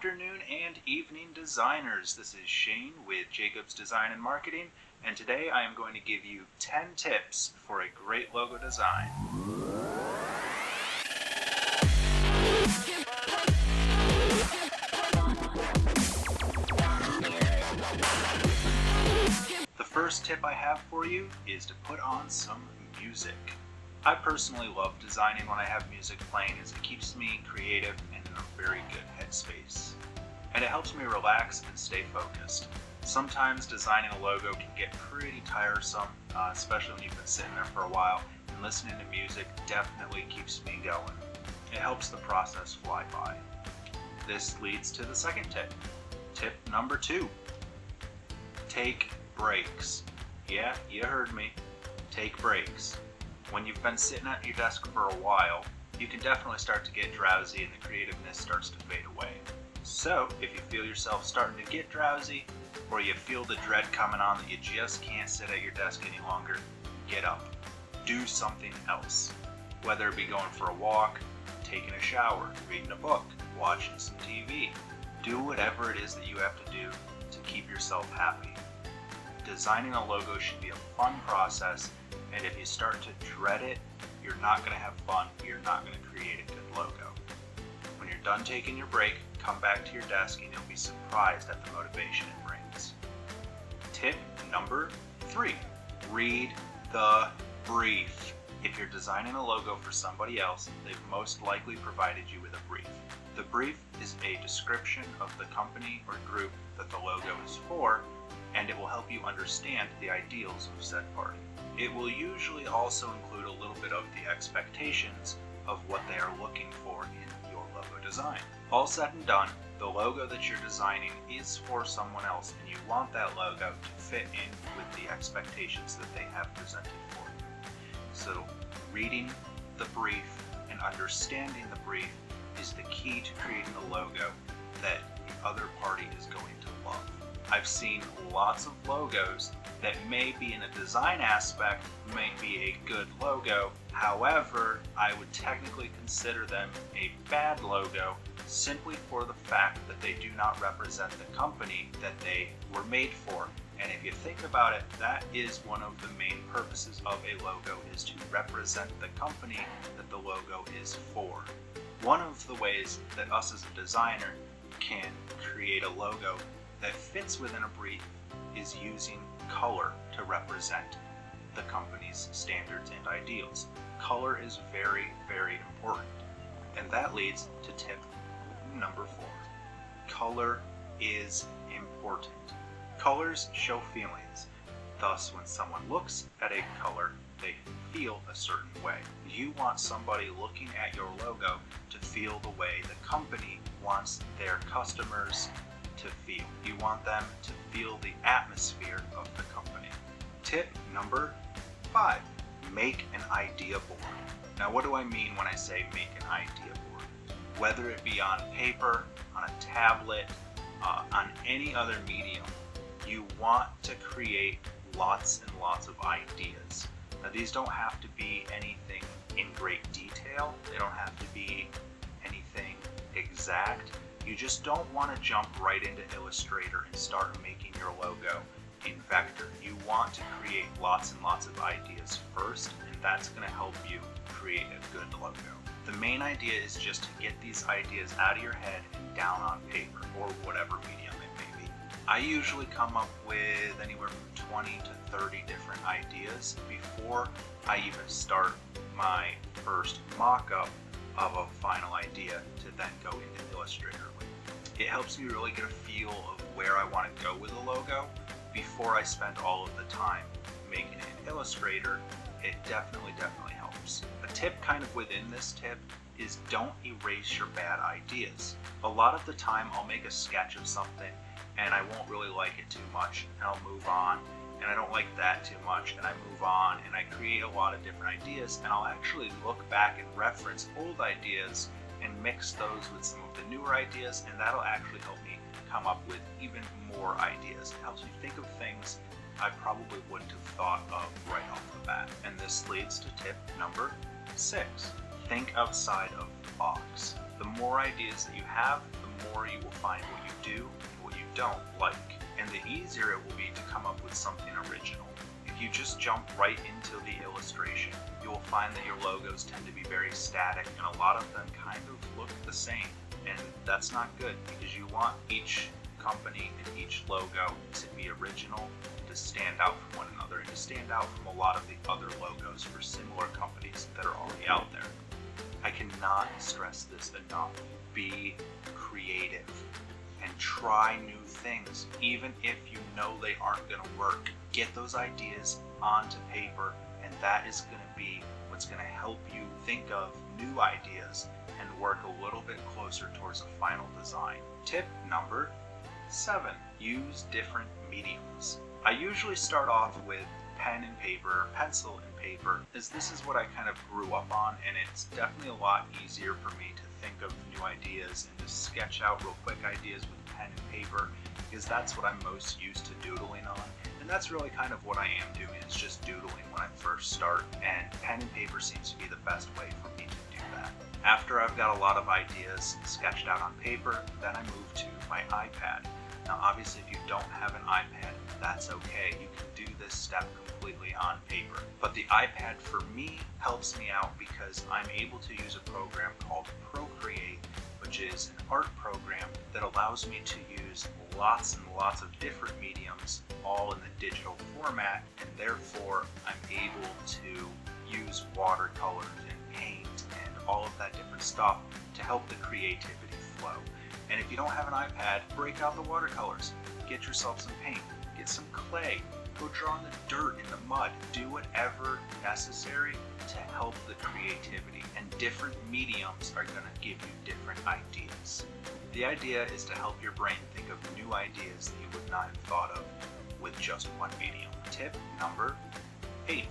afternoon and evening designers. This is Shane with Jacobs Design and Marketing, and today I am going to give you 10 tips for a great logo design. The first tip I have for you is to put on some music. I personally love designing when I have music playing as it keeps me creative and in a very good headspace. And it helps me relax and stay focused. Sometimes designing a logo can get pretty tiresome, especially when you've been sitting there for a while, and listening to music definitely keeps me going. It helps the process fly by. This leads to the second tip. Tip number 2. Take breaks. Yeah, you heard me. Take breaks. When you've been sitting at your desk for a while, you can definitely start to get drowsy and the creativeness starts to fade away. So, if you feel yourself starting to get drowsy, or you feel the dread coming on that you just can't sit at your desk any longer, get up. Do something else. Whether it be going for a walk, taking a shower, reading a book, watching some TV. Do whatever it is that you have to do to keep yourself happy. Designing a logo should be a fun process, and if you start to dread it, you're not going to have fun, you're not going to create a good logo. When you're done taking your break, come back to your desk and you'll be surprised at the motivation it brings. Tip number 3, read the brief. If you're designing a logo for somebody else, they've most likely provided you with a brief. The brief is a description of the company or group that the logo is for, and it will help you understand the ideals of said party. It will usually also include a little bit of the expectations of what they are looking for in your logo design. All said and done, the logo that you're designing is for someone else, and you want that logo to fit in with the expectations that they have presented for you. So, reading the brief and understanding the brief is the key to creating a logo that the other party is going to love. I've seen lots of logos that may be in a design aspect, may be a good logo. However, I would technically consider them a bad logo simply for the fact that they do not represent the company that they were made for. And if you think about it, that is one of the main purposes of a logo, is to represent the company that the logo is for. One of the ways that us as a designer can create a logo that fits within a brief is using color to represent the company's standards and ideals. Color is very, very important. And that leads to tip number 4. Color is important. Colors show feelings. Thus, when someone looks at a color, they feel a certain way. You want somebody looking at your logo to feel the way the company wants their customers to feel. You want them to feel the atmosphere of the company. Tip number 5, make an idea board. Now, what do I mean when I say make an idea board? Whether it be on paper, on a tablet, on any other medium, you want to create lots and lots of ideas. Now, these don't have to be anything in great detail. They don't have to be anything exact. You just don't want to jump right into Illustrator and start making your logo in Vector. You want to create lots and lots of ideas first, and that's going to help you create a good logo. The main idea is just to get these ideas out of your head and down on paper, or whatever medium it may be. I usually come up with anywhere from 20 to 30 different ideas before I even start my first mock-up of a final idea to then go into Illustrator with. It helps me really get a feel of where I want to go with a logo before I spend all of the time making it in Illustrator. It definitely helps. A tip kind of within this tip is don't erase your bad ideas. A lot of the time I'll make a sketch of something and I won't really like it too much, and I'll move on, and I don't like that too much, and I move on, and I create a lot of different ideas, and I'll actually look back and reference old ideas and mix those with some of the newer ideas, and that'll actually help me come up with even more ideas. It helps me think of things I probably wouldn't have thought of right off the bat. And this leads to tip number 6. Think outside of the box. The more ideas that you have, the more you will find what you do and what you don't like, and the easier it will be to come up with something original. If you just jump right into the illustration, you will find that your logos tend to be very static and a lot of them kind of look the same. And that's not good because you want each company and each logo to be original, to stand out from one another, and to stand out from a lot of the other logos for similar companies that are already out there. I cannot stress this enough. Be creative and try new things, even if you know they aren't going to work. Get those ideas onto paper, and that is going to be what's going to help you think of new ideas and work a little bit closer towards a final design. Tip number 7, use different mediums. I usually start off with pen and paper, pencil and paper, as this is what I kind of grew up on, and it's definitely a lot easier for me to think of new ideas and to sketch out real quick ideas with pen and paper, because that's what I'm most used to doodling on. And that's really kind of what I am doing, is just doodling when I first start, and pen and paper seems to be the best way for me to do that. After I've got a lot of ideas sketched out on paper, then I move to my iPad. Now obviously if you don't have an iPad, that's okay. You can do this step completely on paper. But the iPad for me helps me out because I'm able to use a program called Procreate, which is an art program that allows me to use lots and lots of different mediums all in the digital format, and therefore I'm able to use watercolors and paint and all of that different stuff to help the creativity flow. And if you don't have an iPad, break out the watercolors, get yourself some paint, get some clay, go draw in the dirt, in the mud, do whatever necessary to help the creativity. And different mediums are going to give you different ideas. The idea is to help your brain think of new ideas that you would not have thought of with just one medium. Tip number 8.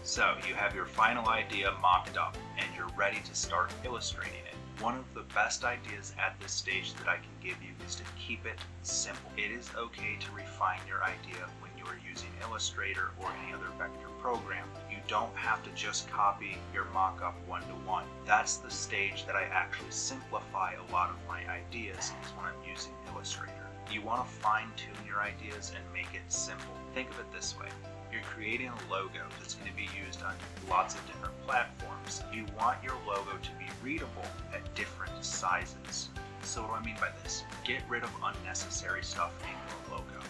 So you have your final idea mocked up and you're ready to start illustrating it. One of the best ideas at this stage that I can give you is to keep it simple. It is okay to refine your idea when you are using Illustrator or any other vector program. You don't have to just copy your mock-up one-to-one. That's the stage that I actually simplify a lot of my ideas, is when I'm using Illustrator. You want to fine-tune your ideas and make it simple. Think of it this way. You're creating a logo that's going to be used on lots of different platforms. You want your logo to be readable at different sizes. So what do I mean by this? Get rid of unnecessary stuff in your logo.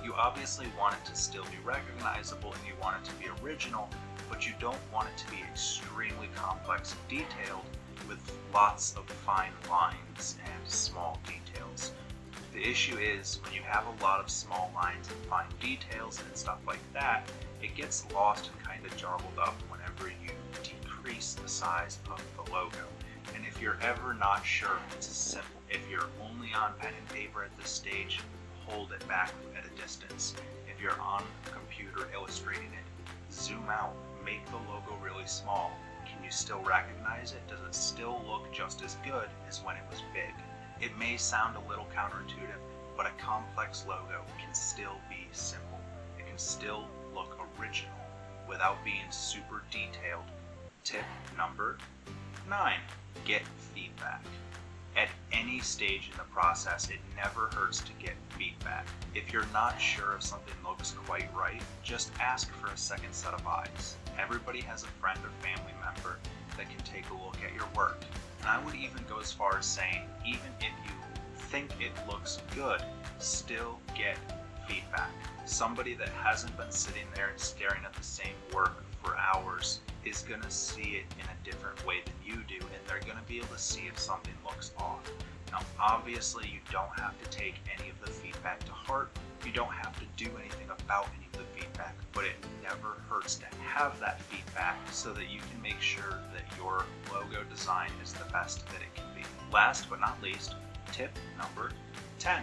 You obviously want it to still be recognizable and you want it to be original, but you don't want it to be extremely complex and detailed with lots of fine lines and small details. The issue is when you have a lot of small lines and fine details and stuff like that, it gets lost and kind of jumbled up whenever you decrease the size of the logo. And if you're ever not sure, it's simple. If you're only on pen and paper at this stage, hold it back at a distance. If you're on a computer illustrating it, zoom out, make the logo really small. Can you still recognize it? Does it still look just as good as when it was big? It may sound a little counterintuitive, but a complex logo can still be simple. It can still look original without being super detailed. Tip number 9, get feedback. At any stage in the process, it never hurts to get feedback. If you're not sure if something looks quite right, just ask for a second set of eyes. Everybody has a friend or family member that can take a look at your work. And I would even go as far as saying, even if you think it looks good, still get feedback. Somebody that hasn't been sitting there and staring at the same work for hours is going to see it in a different way than you do, and they're going to be able to see if something looks off. Now, obviously, you don't have to take any of the feedback to heart. You don't have to do anything about any of the feedback, but it never hurts to have that feedback so that you can make sure that your logo design is the best that it can be. Last but not least, tip number 10,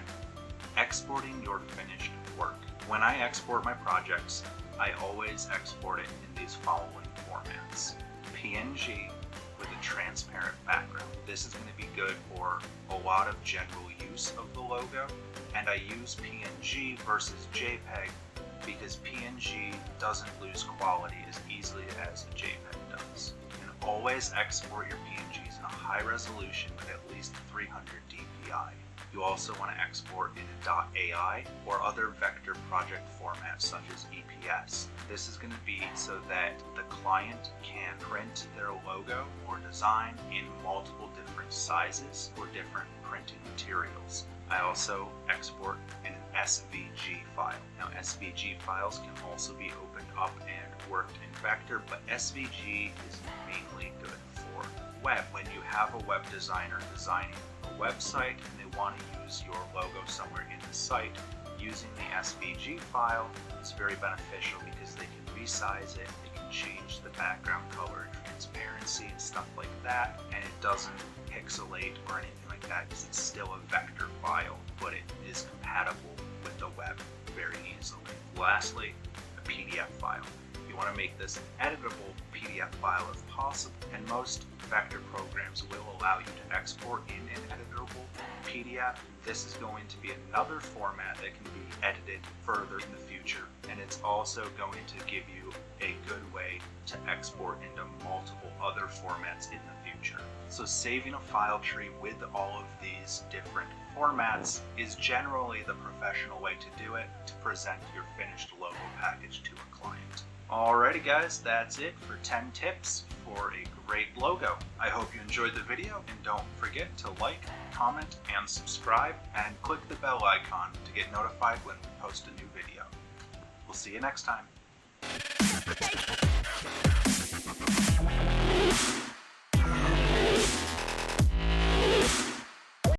exporting your finished work. When I export my projects, I always export it in these following formats. PNG with a transparent background. This is going to be good for a lot of general use of the logo, and I use PNG versus JPEG because PNG doesn't lose quality as easily as a JPEG does. And Always export your PNGs in a high resolution with at least 300 dpi. You also want to export in a .ai or other vector project formats such as EPS. This is going to be so that the client can print their logo or design in multiple different sizes or different printing materials. I also export in an SVG file. Now SVG files can also be opened up and worked in vector, but SVG is mainly good for web. When you have a web designer designing a website and they want to use your logo somewhere in the site, using the SVG file is very beneficial because they can resize it, they can change the background color, transparency, and stuff like that, and it doesn't pixelate or anything like that because it's still a vector file, but it is compatible with the web very easily. Lastly, a PDF file. You want to make this an editable PDF file if possible, and most vector programs will allow you to export in an editable PDF. This is going to be another format that can be edited further in the future, and it's also going to give you a good way to export into multiple other formats in the future. So saving a file tree with all of these different formats is generally the professional way to do it to present your finished logo package to a client. Alrighty guys, that's it for 10 tips for a great logo. I hope you enjoyed the video, and don't forget to like, comment, and subscribe, and click the bell icon to get notified when we post a new video. We'll see you next time.